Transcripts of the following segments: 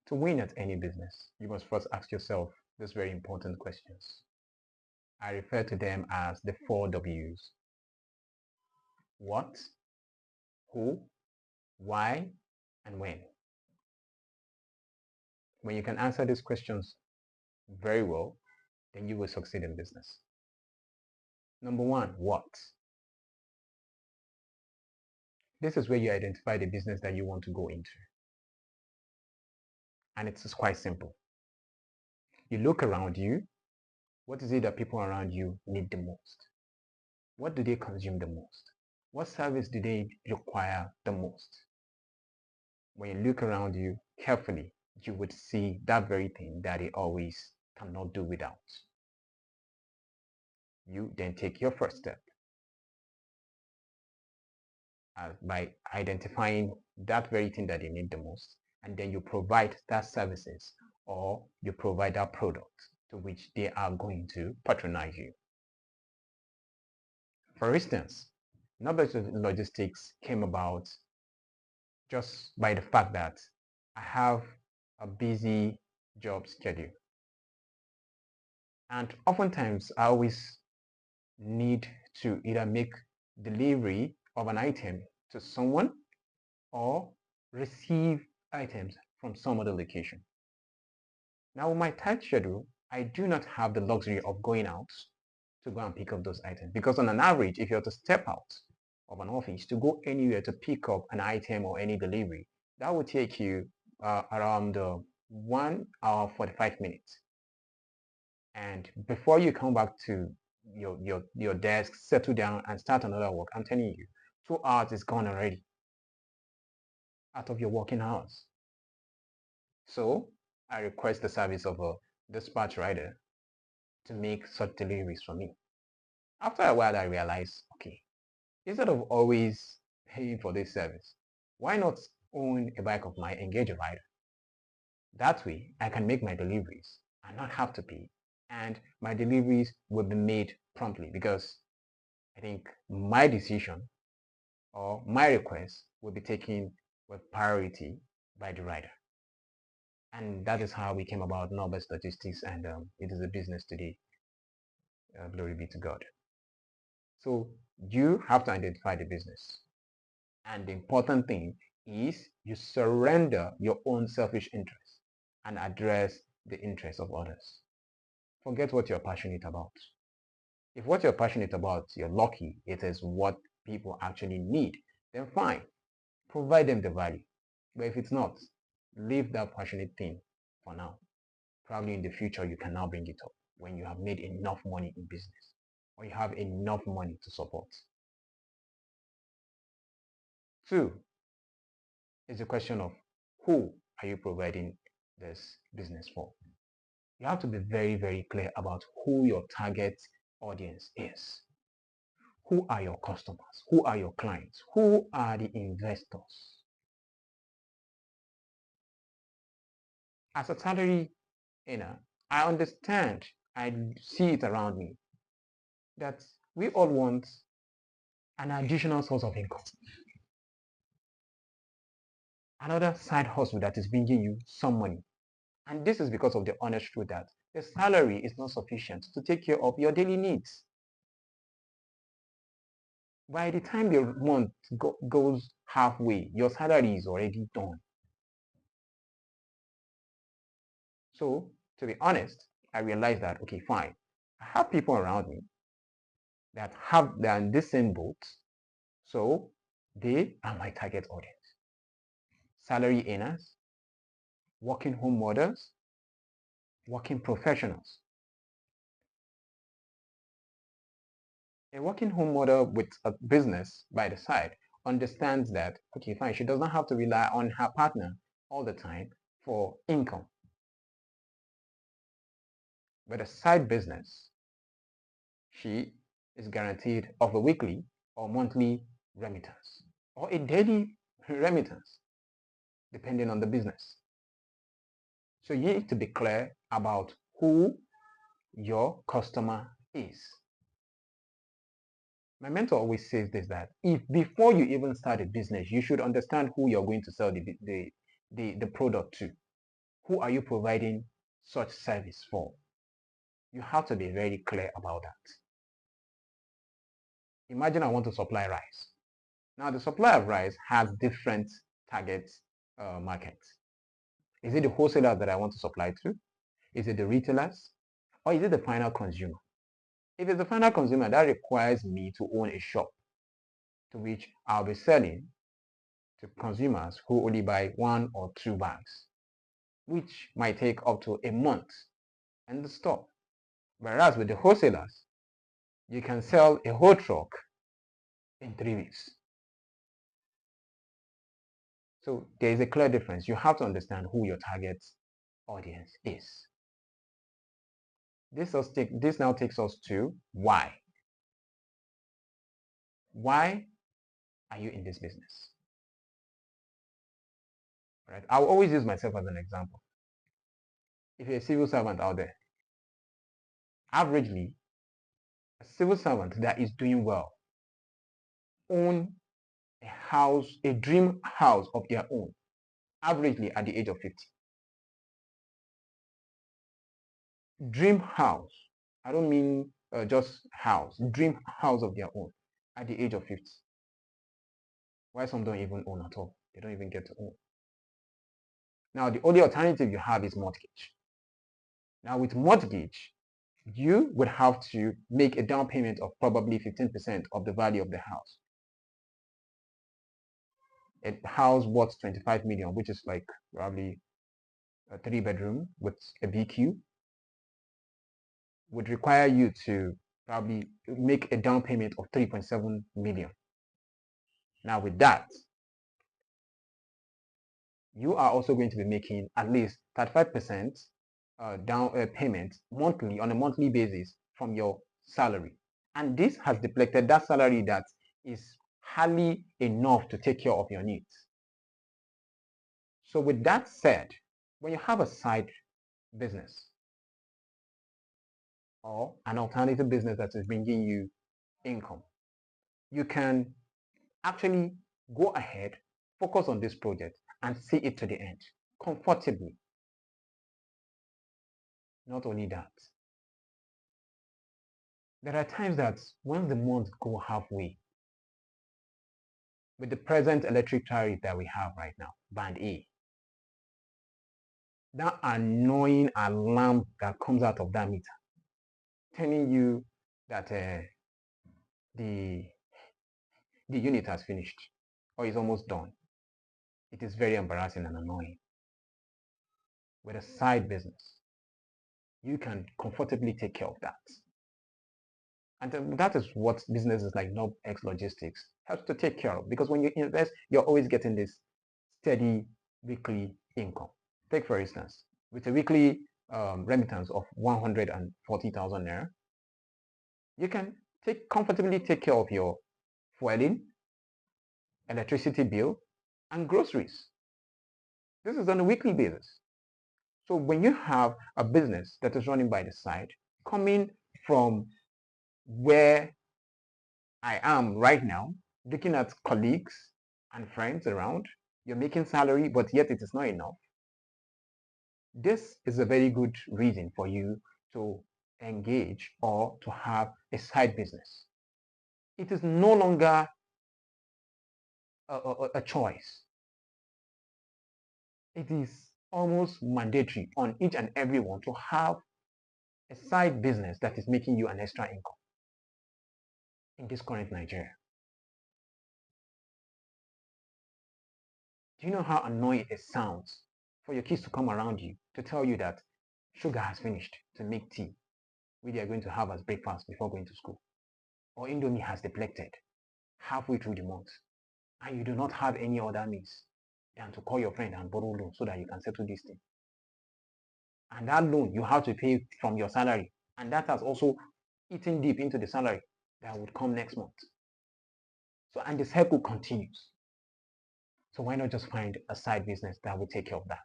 To win at any business, you must first ask yourself these very important questions. I refer to them as the 4 W's. What, who, why, and when. When you can answer these questions very well, then you will succeed in business. Number one, what? This is where you identify the business that you want to go into. And it's quite simple. You look around you. What is it that people around you need the most? What do they consume the most? What service do they require the most? When you look around you carefully, you would see that very thing that they always cannot do without. You then take your first step by identifying that very thing that they need the most, and then you provide that services or you provide that product to which they are going to patronize you. For instance, nob-x logistics came about just by the fact that I have a busy job schedule. And oftentimes I always need to either make delivery of an item to someone or receive items from some other location. Now with my tight schedule, I do not have the luxury of going out to go and pick up those items, because on an average, if you are to step out of an office to go anywhere to pick up an item or any delivery, that would take you around 1 hour 45 minutes. And before you come back to your desk, settle down and start another work, I'm telling you, 2 hours is gone already out of your working hours. So I request the service of a dispatch rider to make such deliveries for me. After a while, I realized, okay, instead of always paying for this service, why not own a bike of mine, engage a rider? That way, I can make my deliveries and not have to pay, and my deliveries will be made promptly, because I think my decision or my request will be taken with priority by the rider. And that is how we came about nob-x Logistics, and it is a business today. Glory be to God. So you have to identify the business. And the important thing is you surrender your own selfish interests and address the interests of others. Forget what you're passionate about. If what you're passionate about, you're lucky, it is what people actually need, then fine, provide them the value. But if it's not, leave that passionate thing for now. Probably in the future, you can now bring it up when you have made enough money in business or you have enough money to support. 2 is the question of who are you providing this business for? You have to be very, very clear about who your target audience is. Who are your customers? Who are your clients? Who are the investors? As a salary earner, I understand, I see it around me, that we all want an additional source of income. Another side hustle that is bringing you some money. And this is because of the honest truth that the salary is not sufficient to take care of your daily needs. By the time the month goes halfway, your salary is already done. So, to be honest, I realized that, okay, fine. I have people around me that are in the same boat, so they are my target audience. Salary earners, working home mothers, working professionals. A working home mother with a business by the side understands that, okay, fine, she does not have to rely on her partner all the time for income. But a side business, she is guaranteed of a weekly or monthly remittance or a daily remittance, depending on the business. So you need to be clear about who your customer is. My mentor always says this, that if before you even start a business, you should understand who you're going to sell the product to. Who are you providing such service for? You have to be very clear about that. Imagine I want to supply rice. Now, the supply of rice has different target markets. Is it the wholesalers that I want to supply to? Is it the retailers? Or is it the final consumer? If it's the final consumer, that requires me to own a shop to which I'll be selling to consumers who only buy 1 or 2 bags, which might take up to a month in the store. Whereas with the wholesalers, you can sell a whole truck in 3 weeks. So there is a clear difference. You have to understand who your target audience is. This now takes us to why. Why are you in this business? Right? I'll always use myself as an example. If you're a civil servant out there, averagely, a civil servant that is doing well own a house, a dream house of their own, averagely at the age of 50. Dream house. I don't mean just house. Dream house of their own at the age of 50. Why some don't even own at all? They don't even get to own. Now, the only alternative you have is mortgage. Now, with mortgage, you would have to make a down payment of probably 15% of the value of the house. A house worth 25 million, which is like probably a 3-bedroom with a BQ, would require you to probably make a down payment of 3.7 million. Now, with that, you are also going to be making at least 35% down payment monthly on a monthly basis from your salary. And this has depleted that salary that is hardly enough to take care of your needs. So with that said, when you have a side business or an alternative business that is bringing you income, you can actually go ahead, focus on this project and see it to the end comfortably. Not only that, there are times that when the months go halfway, with the present electric tariff that we have right now, band A, that annoying alarm that comes out of that meter telling you that the unit has finished or is almost done. It is very embarrassing and annoying. With a side business, you can comfortably take care of that. And that is what businesses like nob-x logistics helps to take care of, because when you invest, you're always getting this steady weekly income. Take for instance, with a weekly remittance of 140,000 naira, you can comfortably take care of your fueling, electricity bill, and groceries. This is on a weekly basis. So when you have a business that is running by the side, coming from where I am right now, looking at colleagues and friends around, you're making salary, but yet it is not enough. This is a very good reason for you to engage or to have a side business. It is no longer a choice. It is almost mandatory on each and every one to have a side business that is making you an extra income in this current Nigeria. Do you know how annoying it sounds for your kids to come around you to tell you that sugar has finished to make tea, which they are going to have as breakfast before going to school, or Indomie has depleted halfway through the month, and you do not have any other means than to call your friend and borrow loan so that you can settle this thing? And that loan you have to pay from your salary, and that has also eaten deep into the salary that would come next month. So, and the cycle continues. So why not just find a side business that will take care of that?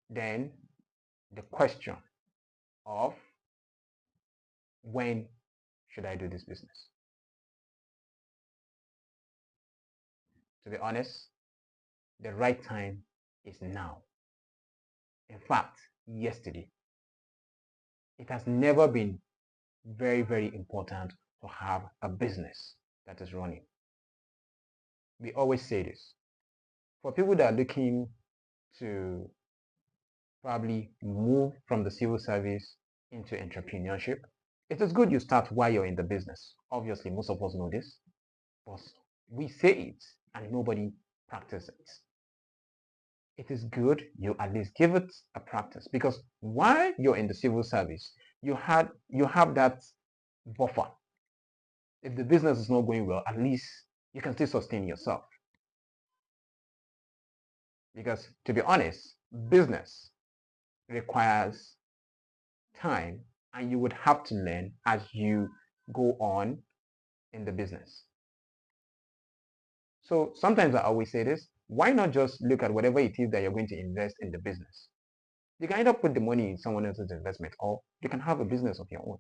Then the question of when should I do this business? To be honest, the right time is now. In fact, yesterday. It has never been very, very important to have a business that is running. We always say this. For people that are looking to probably move from the civil service into entrepreneurship, it is good you start while you're in the business. Obviously, most of us know this, but we say it and nobody practices it. It is good you at least give it a practice, because while you're in the civil service, you have that buffer. If the business is not going well, at least you can still sustain yourself. Because to be honest, business requires time, and you would have to learn as you go on in the business. So sometimes I always say this: why not just look at whatever it is that you're going to invest in the business? You can either put the money in someone else's investment, or you can have a business of your own.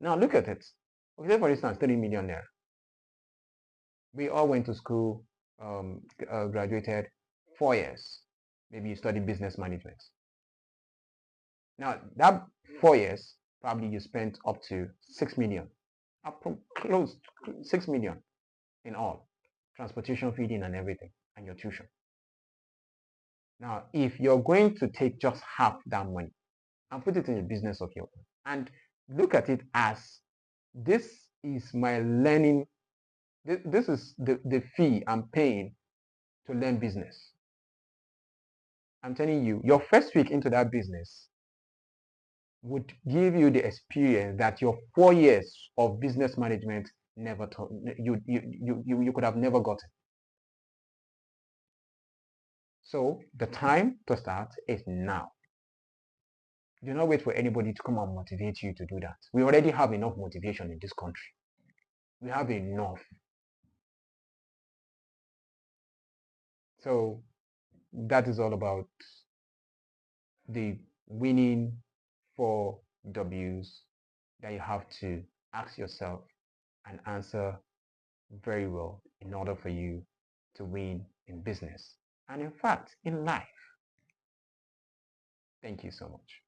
Now look at it. Okay, for instance, 30 million naira. We all went to school, graduated 4 years. Maybe you study business management. Now that 4 years, probably you spent up to 6 million, up close to 6 million in all, transportation, feeding, and everything, and your tuition. Now, if you're going to take just half that money and put it in a business of your own, and look at it as, this is my learning, this is the fee I'm paying to learn business. I'm telling you, your first week into that business would give you the experience that your 4 years of business management never taught you could have never gotten. So the time to start is now. Do not wait for anybody to come and motivate you to do that. We already have enough motivation in this country. We have enough. So that is all about the winning 4 W's that you have to ask yourself and answer very well in order for you to win in business and, in fact, in life. Thank you so much.